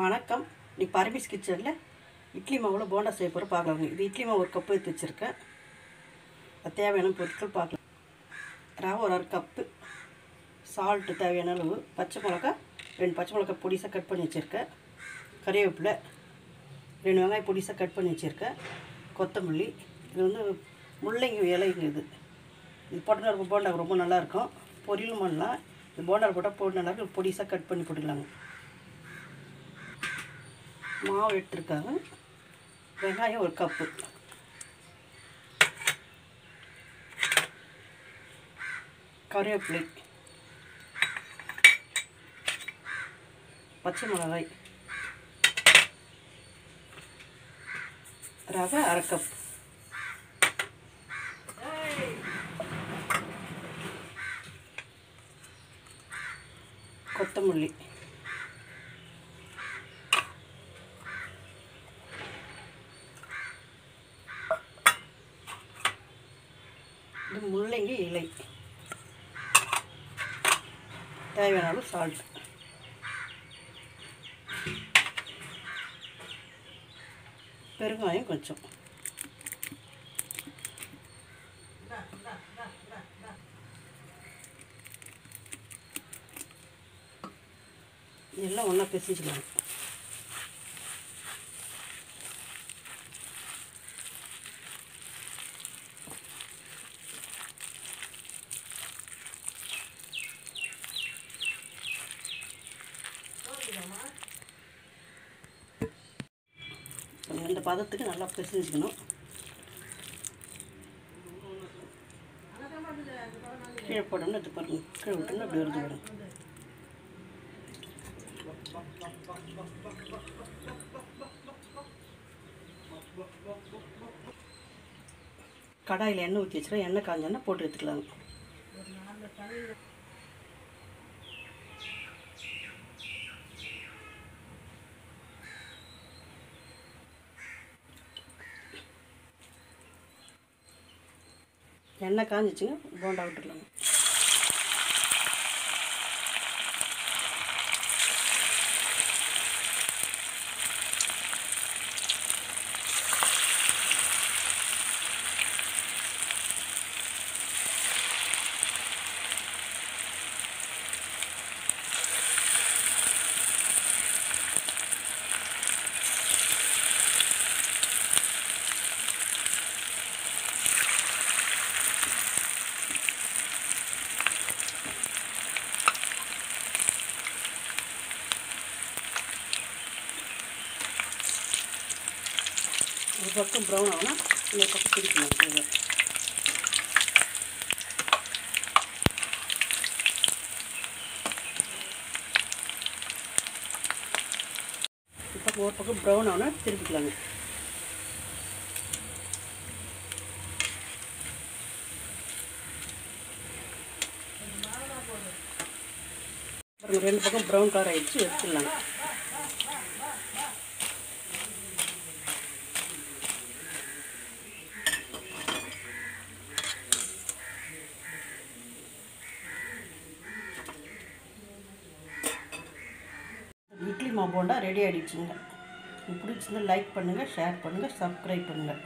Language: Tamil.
வணக்கம். நீ பரமேஸ் கிச்சனில் இட்லி மாவில் போண்டா செய்ய போகிற பார்க்கலாங்க. இது இட்லி மாவு ஒரு கப்பு எடுத்து வச்சுருக்கேன். தேவையான பொருட்கள் பார்க்கலாம். ரவை ஒரு அரை கப்பு, சால்ட்டு தேவையான அளவு, பச்சை மிளகா 2 பச்சை மிளகா பொடிசாக கட் பண்ணி வச்சுருக்கேன், கறிவேப்பிலை 2 வெங்காயம் பொடிசாக கட் பண்ணி வச்சுருக்கேன், கொத்தமல்லி. இது வந்து முள்ளங்கி இலைங்க. இது போட்டோன்னா போண்டா ரொம்ப நல்லாயிருக்கும். பொரியலும் பண்ணலாம். இது போண்டா போட்டால் போட்டு நல்லாயிருக்கும். பொடிசாக கட் பண்ணி போட்டுக்கலாங்க. மாவு எடுத்துருக்காங்க. வெங்காயம் ஒரு கப்பு, கறிவேப்பிலை, பச்சை மிளகாய், ரவை அரை கப், கொத்தமல்லி, இது முள்ளங்கி இலை, தேவையான அளவு சால்ட், பெருங்காயம் கொஞ்சம். எல்லாம் ஒன்றா பிசைஞ்சுக்கலாம். இந்த பதத்துக்கு நல்லா பிசைஞ்சுக்கணும். கீழே போட்டோம்னா இது பாருங்க, கீழே விட்டோம்னா அப்படி வருது வரும். கடாயில் எண்ணெய் ஊற்றி வச்சுருக்கேன். எண்ணெய் காஞ்சோன்னா போட்டு எடுத்துக்கலாங்க. எண்ணெய் காஞ்சிச்சுங்க, போண்டா விட்டுக்கலாங்க. ஒரு பக்கம் ப்ரௌன் ஆனால் இன்னொரு பக்கம் பிடிக்கணும். இப்போ ஒரு பக்கம் ப்ரௌன் ஆனால் திருப்பிக்கலாங்க. அப்புறம் 2 பக்கம் ப்ரௌன் கலர் ஆகிடுச்சு, எடுத்துடலாங்க. இட்லி மாவு போண்டா ரெடி ஆகிடுச்சுங்க. பிடிச்சிருந்தா லைக் பண்ணுங்கள், ஷேர் பண்ணுங்கள், சப்ஸ்கிரைப் பண்ணுங்கள்.